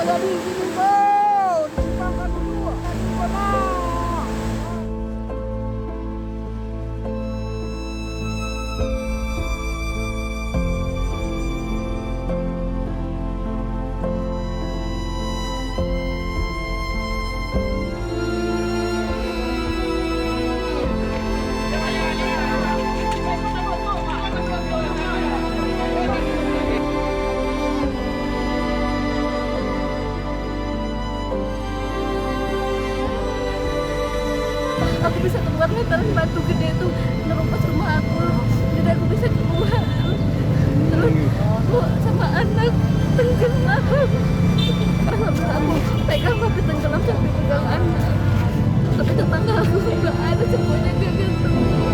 ada di sini, bro. Ditimbangkan dulu. Aku bisa keluar lantaran batu gede itu menerobos rumah aku, jadi aku bisa keluar. Terus aku sama anak tenggelam. Alhamdulillah aku pegang sampai tenggelam sampai pegang anak. Tapi tetangga aku nggak ada, semuanya gagal semua.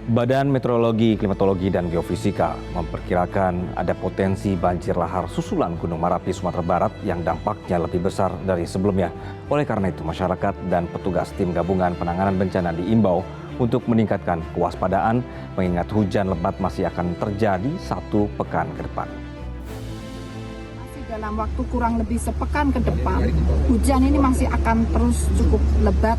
Badan Meteorologi, Klimatologi, dan Geofisika memperkirakan ada potensi banjir lahar susulan Gunung Merapi, Sumatera Barat yang dampaknya lebih besar dari sebelumnya. Oleh karena itu, masyarakat dan petugas tim gabungan penanganan bencana diimbau untuk meningkatkan kewaspadaan, mengingat hujan lebat masih akan terjadi 1 pekan ke depan. Dalam waktu kurang lebih sepekan ke depan, hujan ini masih akan terus cukup lebat,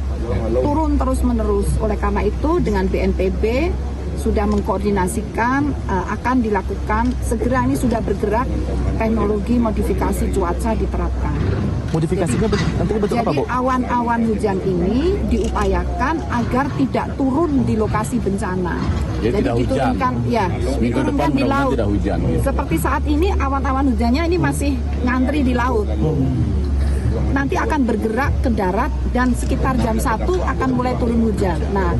turun terus-menerus. Oleh karena itu, dengan BNPB sudah mengkoordinasikan akan dilakukan, segera ini sudah bergerak, teknologi modifikasi cuaca diterapkan. Modifikasinya nanti bentuk apa, Bu? Jadi awan-awan hujan ini diupayakan agar tidak turun di lokasi bencana. Jadi diturunkan, ya, diturunkan di laut. Tidak hujan, gitu. Seperti saat ini awan-awan hujannya ini masih ngantri di laut. Nanti akan bergerak ke darat dan sekitar jam 1 akan mulai turun hujan. Nah,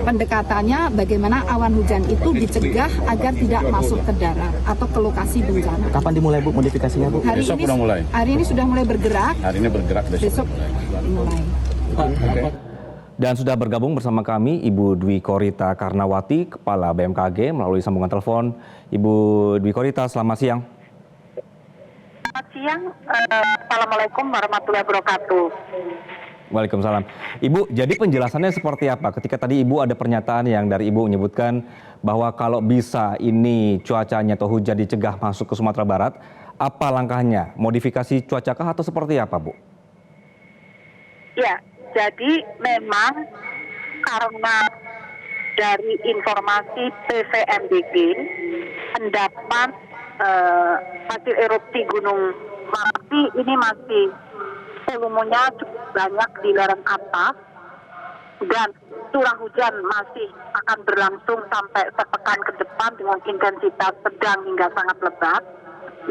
pendekatannya bagaimana awan hujan itu dicegah agar tidak masuk ke darat atau ke lokasi bencana. Kapan dimulai, Bu, modifikasinya, Bu? Besok sudah mulai. Hari ini sudah mulai bergerak. Hari ini bergerak, Besok dimulai. Dan sudah bergabung bersama kami Ibu Dwi Korita Karnawati, Kepala BMKG melalui sambungan telepon. Ibu Dwi Korita, selamat siang. Selamat siang, Assalamualaikum warahmatullahi wabarakatuh. Waalaikumsalam. Ibu, jadi penjelasannya seperti apa? Ketika tadi Ibu ada pernyataan yang dari Ibu menyebutkan bahwa kalau bisa ini cuacanya atau hujan dicegah masuk ke Sumatera Barat, apa langkahnya? Modifikasi cuaca kah atau seperti apa, Bu? Ya, jadi memang karena dari informasi PVMBG, endapan hasil erupsi Gunung Merapi ini masih volumenya cukup banyak di lereng atas dan curah hujan masih akan berlangsung sampai sepekan ke depan dengan intensitas sedang hingga sangat lebat,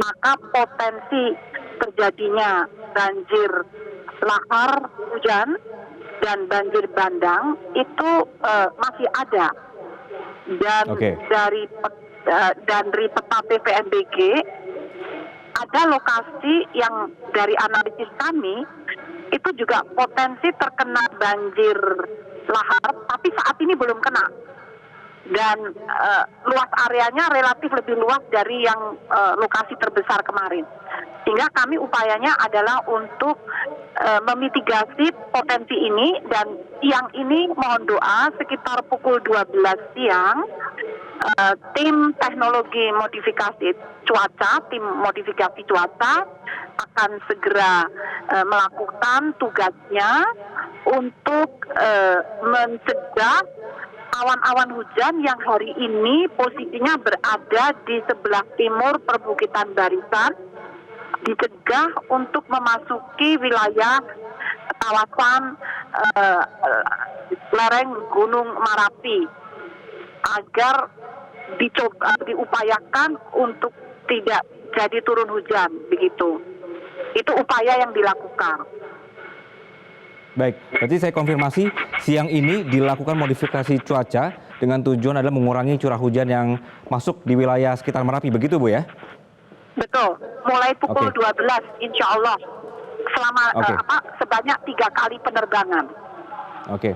maka potensi terjadinya banjir lahar hujan dan banjir bandang itu masih ada. Dan dari peta PVMBG ada lokasi yang dari analisis kami itu juga potensi terkena banjir lahar, tapi saat ini belum kena. Dan luas areanya relatif lebih luas dari yang lokasi terbesar kemarin. Sehingga kami upayanya adalah untuk memitigasi potensi ini, dan siang ini mohon doa sekitar pukul 12 siang tim teknologi modifikasi cuaca, tim modifikasi cuaca akan segera melakukan tugasnya untuk mencegah awan-awan hujan yang hari ini posisinya berada di sebelah timur perbukitan Barisan, dicegah untuk memasuki wilayah kawasan lereng Gunung Merapi agar diupayakan untuk tidak jadi turun hujan, begitu. Itu upaya yang dilakukan. Baik, berarti saya konfirmasi siang ini dilakukan modifikasi cuaca dengan tujuan adalah mengurangi curah hujan yang masuk di wilayah sekitar Merapi, begitu Bu ya? Betul, mulai pukul Oke. 12 insya Allah selama Oke. sebanyak 3 kali penerbangan. Oke.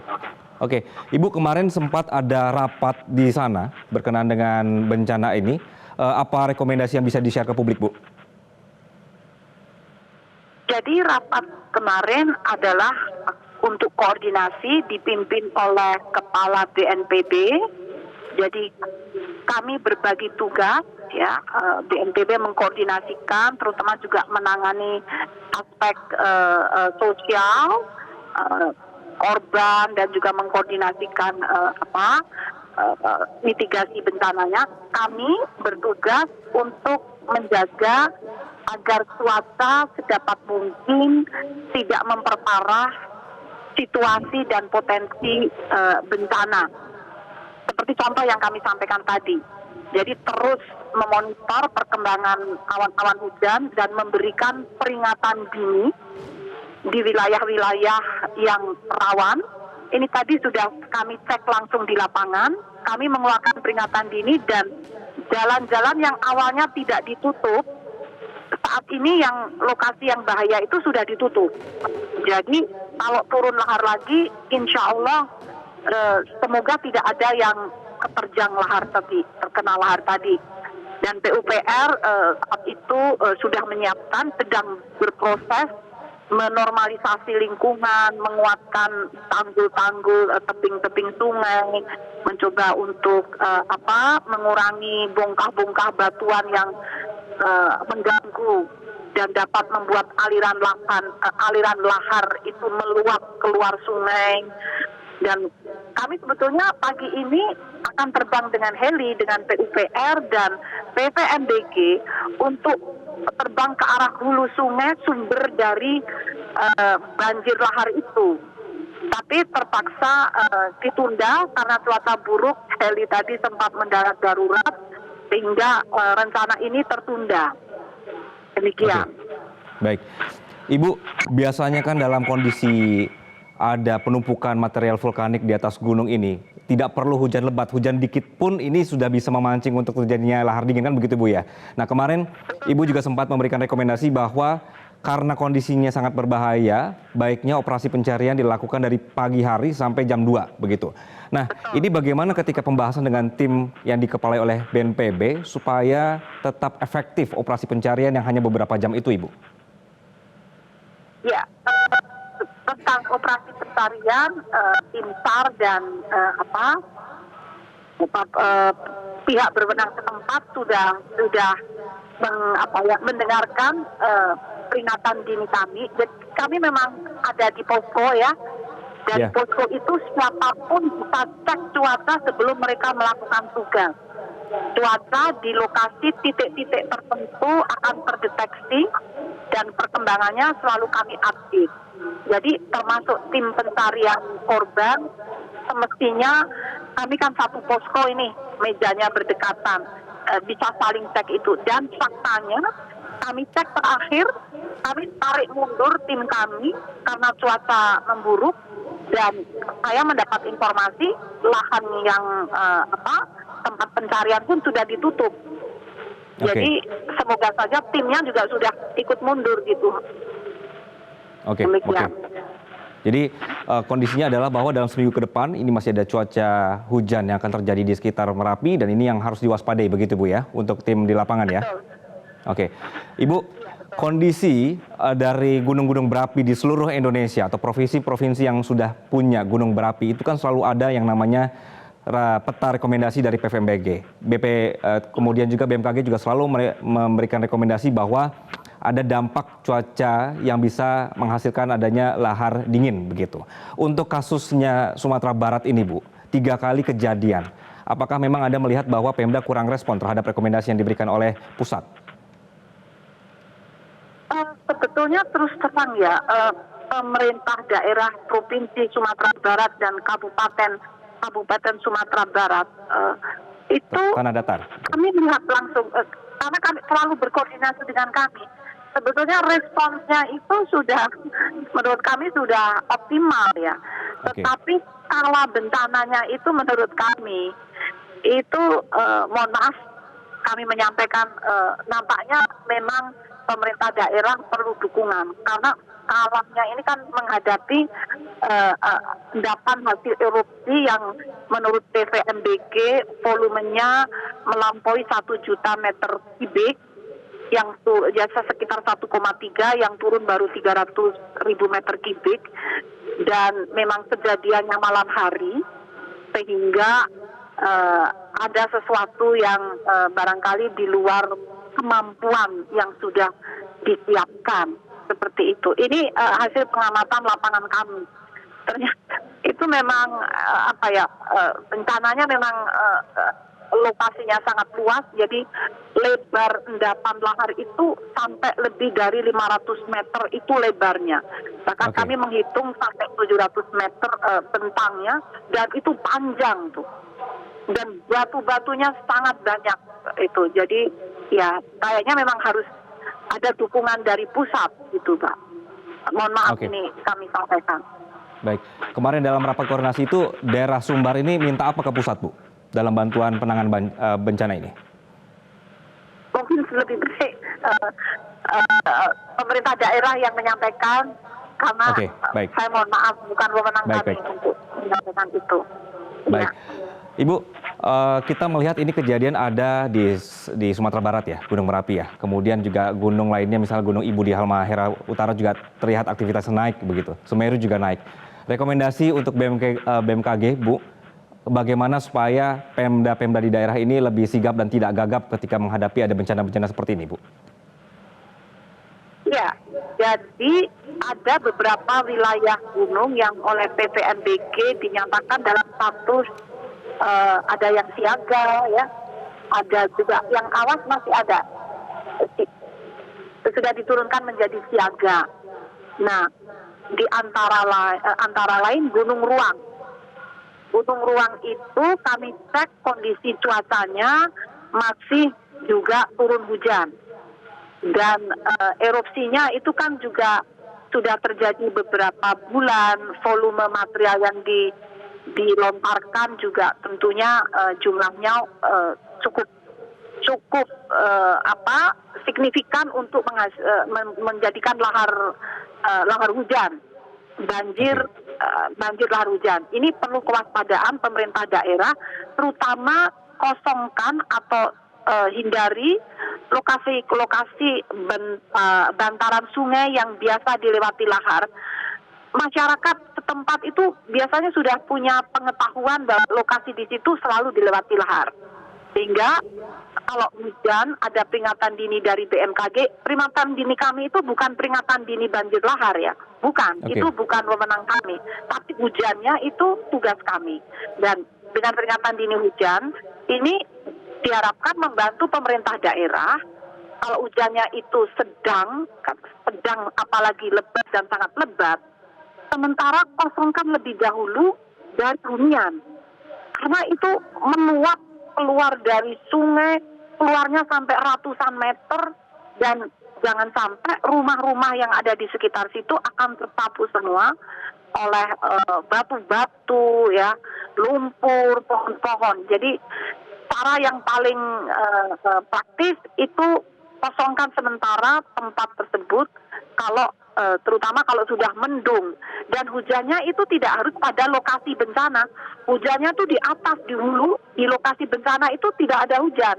Oke, Ibu kemarin sempat ada rapat di sana berkenaan dengan bencana ini. Apa rekomendasi yang bisa di-share ke publik, Bu? Jadi rapat kemarin adalah untuk koordinasi dipimpin oleh Kepala BNPB. Jadi kami berbagi tugas, ya, BNPB mengkoordinasikan, terutama juga menangani aspek sosial korban dan juga mengkoordinasikan mitigasi bencananya. Kami bertugas untuk menjaga agar cuaca sedapat mungkin tidak memperparah situasi dan potensi bencana. Seperti contoh yang kami sampaikan tadi. Jadi terus memonitor perkembangan awan-awan hujan dan memberikan peringatan dini di wilayah-wilayah yang rawan. Ini tadi sudah kami cek langsung di lapangan. Kami mengeluarkan peringatan dini dan jalan-jalan yang awalnya tidak ditutup, saat ini yang lokasi yang bahaya itu sudah ditutup. Jadi kalau turun lahar lagi, insya Allah semoga tidak ada yang keterjang lahar tadi, terkena lahar tadi. Dan PUPR saat itu sudah menyiapkan, sedang berproses menormalisasi lingkungan, menguatkan tanggul-tanggul, tebing-tebing sungai, mencoba untuk mengurangi bongkah-bongkah batuan yang mengganggu dan dapat membuat aliran lahar itu meluap keluar sungai. Dan kami sebetulnya pagi ini akan terbang dengan heli dengan PUPR dan PVMBG untuk terbang ke arah hulu sungai sumber dari banjir lahar itu. Tapi terpaksa ditunda karena cuaca buruk. Heli tadi sempat mendarat darurat sehingga rencana ini tertunda. Demikian. Oke. Baik, Ibu, biasanya kan dalam kondisi ada penumpukan material vulkanik di atas gunung ini, tidak perlu hujan lebat, hujan dikit pun ini sudah bisa memancing untuk terjadinya lahar dingin, kan begitu Bu ya? Nah kemarin Ibu juga sempat memberikan rekomendasi bahwa karena kondisinya sangat berbahaya, baiknya operasi pencarian dilakukan dari pagi hari sampai jam 2, begitu. Nah ini bagaimana ketika pembahasan dengan tim yang dikepalai oleh BNPB supaya tetap efektif operasi pencarian yang hanya beberapa jam itu, Ibu? Ya, tentang operasi pencarian, tim SAR dan pihak berwenang setempat sudah mendengarkan peringatan dini kami. Jadi kami memang ada di posko ya, dan posko itu siapapun bisa cek cuaca sebelum mereka melakukan tugas. Cuaca di lokasi titik-titik tertentu akan terdeteksi dan perkembangannya selalu kami update. Jadi termasuk tim pencarian korban, semestinya kami kan satu posko ini, mejanya berdekatan, bisa saling cek itu. Dan faktanya kami cek terakhir, kami tarik mundur tim kami karena cuaca memburuk, dan saya mendapat informasi lahan yang tempat pencarian pun sudah ditutup. Jadi semoga saja timnya juga sudah ikut mundur gitu. Oke. Jadi kondisinya adalah bahwa dalam seminggu ke depan ini masih ada cuaca hujan yang akan terjadi di sekitar Merapi, dan ini yang harus diwaspadai begitu Bu ya untuk tim di lapangan ya. Oke. Ibu, kondisi dari gunung-gunung berapi di seluruh Indonesia atau provinsi-provinsi yang sudah punya gunung berapi itu kan selalu ada yang namanya peta rekomendasi dari PVMBG. Kemudian juga BMKG juga selalu memberikan rekomendasi bahwa ada dampak cuaca yang bisa menghasilkan adanya lahar dingin begitu. Untuk kasusnya Sumatera Barat ini Bu, 3 kali kejadian. Apakah memang Anda melihat bahwa Pemda kurang respon terhadap rekomendasi yang diberikan oleh pusat? Sebetulnya terus terang ya, pemerintah daerah Provinsi Sumatera Barat dan Kabupaten Sumatera Barat itu Tanah datar. kami melihat langsung, karena kami selalu berkoordinasi dengan kami. sebetulnya responsnya itu sudah, menurut kami sudah optimal ya. Oke. Tetapi skala bencananya itu menurut kami itu mohon maaf kami menyampaikan nampaknya memang pemerintah daerah perlu dukungan karena skalanya ini kan menghadapi endapan hasil erupsi yang menurut PVMBG volumenya melampaui 1 juta meter kubik yang biasa sekitar 1,3 yang turun baru 300.000 meter kubik dan memang kejadiannya malam hari sehingga ada sesuatu yang barangkali di luar kemampuan yang sudah disiapkan seperti itu. Ini hasil pengamatan lapangan kami. Ternyata itu memang bencananya memang lokasinya sangat luas, jadi lebar endapan lahar itu sampai lebih dari 500 meter itu lebarnya. Bahkan kami menghitung sampai 700 meter bentangnya dan itu panjang tuh. Dan batu-batunya sangat banyak itu. Jadi ya kayaknya memang harus ada dukungan dari pusat gitu, Pak. Mohon maaf ini kami sampaikan. Baik, kemarin dalam rapat koordinasi itu daerah Sumbar ini minta apa ke pusat, Bu? Dalam bantuan penanganan bencana ini? Mungkin lebih baik pemerintah daerah yang menyampaikan karena saya mohon maaf bukan wewenang kami untuk menyampaikan itu. Baik, Ya. Ibu, kita melihat ini kejadian ada di Sumatera Barat ya, Gunung Merapi ya. Kemudian juga gunung lainnya, misalnya Gunung Ibu di Halmahera Utara juga terlihat aktivitasnya naik begitu. Semeru juga naik. Rekomendasi untuk BMKG, Bu, bagaimana supaya Pemda-Pemda di daerah ini lebih sigap dan tidak gagap ketika menghadapi ada bencana-bencana seperti ini, Bu? Ya, jadi ada beberapa wilayah gunung yang oleh PVMBG dinyatakan dalam status ada yang siaga, ya, ada juga yang awas masih ada, sudah diturunkan menjadi siaga. Nah, di antara lain Gunung Ruang. Gunung Ruang itu kami cek kondisi cuacanya masih juga turun hujan. Dan erupsinya itu kan juga sudah terjadi beberapa bulan, volume material yang dilontarkan juga tentunya jumlahnya cukup signifikan untuk menjadikan lahar hujan, banjir lahar hujan. Ini perlu kewaspadaan pemerintah daerah, terutama kosongkan atau hindari lokasi-lokasi bantaran sungai yang biasa dilewati lahar. Masyarakat setempat itu biasanya sudah punya pengetahuan bahwa lokasi di situ selalu dilewati lahar. Sehingga kalau hujan ada peringatan dini dari BMKG, peringatan dini kami itu bukan peringatan dini banjir lahar ya. Bukan, itu bukan wewenang kami. Tapi hujannya itu tugas kami. Dan dengan peringatan dini hujan, ini diharapkan membantu pemerintah daerah. Kalau hujannya itu sedang apalagi lebat dan sangat lebat, sementara kosongkan lebih dahulu dari hunian. Karena itu meluap keluar dari sungai, keluarnya sampai ratusan meter, dan jangan sampai rumah-rumah yang ada di sekitar situ akan tersapu semua oleh batu-batu, ya, lumpur, pohon-pohon. Jadi cara yang paling praktis itu kosongkan sementara tempat tersebut terutama kalau sudah mendung, dan hujannya itu tidak harus pada lokasi bencana. Hujannya tuh di atas, di hulu, di lokasi bencana itu tidak ada hujan.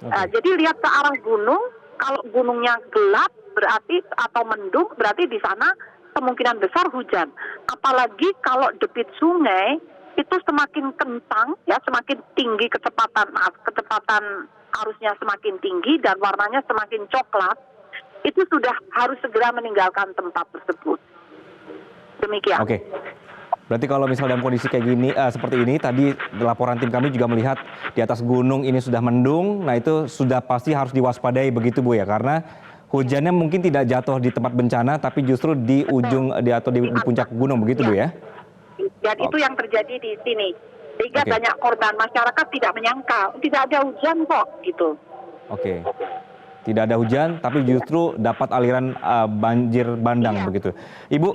Jadi lihat ke arah gunung, kalau gunungnya gelap berarti atau mendung berarti di sana kemungkinan besar hujan. Apalagi kalau debit sungai itu semakin kencang, ya, semakin tinggi kecepatan arusnya semakin tinggi dan warnanya semakin coklat, itu sudah harus segera meninggalkan tempat tersebut. Demikian. Oke. Berarti kalau misalnya dalam kondisi kayak gini, seperti ini, tadi laporan tim kami juga melihat di atas gunung ini sudah mendung, nah itu sudah pasti harus diwaspadai begitu, Bu, ya, karena hujannya mungkin tidak jatuh di tempat bencana, tapi justru di ujung atau di puncak gunung, begitu, Bu, ya? Dan itu yang terjadi di sini. Sehingga banyak korban, masyarakat tidak menyangka, tidak ada hujan kok, gitu. Oke. tidak ada hujan, tapi justru dapat aliran banjir bandang begitu. Ibu,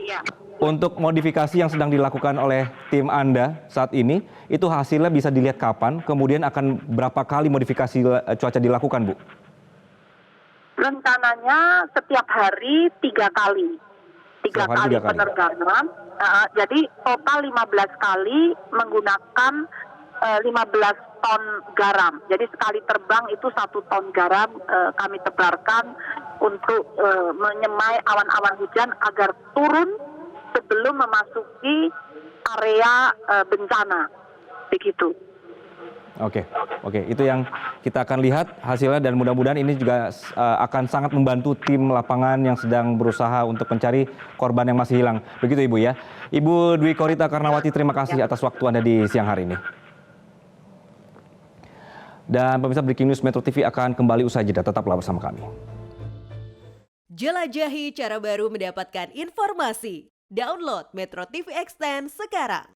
untuk modifikasi yang sedang dilakukan oleh tim Anda saat ini, itu hasilnya bisa dilihat kapan, kemudian akan berapa kali modifikasi cuaca dilakukan, Bu? Rencananya setiap hari 3 kali. 3 kali penerbangan. Jadi total 15 kali menggunakan 15 ton garam. Jadi sekali terbang itu 1 ton garam kami tebarkan untuk menyemai awan-awan hujan agar turun sebelum memasuki area bencana. Begitu. Oke, itu yang kita akan lihat hasilnya dan mudah-mudahan ini juga akan sangat membantu tim lapangan yang sedang berusaha untuk mencari korban yang masih hilang. Begitu Ibu ya. Ibu Dwi Korita Karnawati, terima kasih atas waktu Anda di siang hari ini. Dan pemirsa, Breaking News Metro TV akan kembali usai jeda, tetaplah bersama kami. Jelajahi cara baru mendapatkan informasi. Download Metro TV Extend sekarang.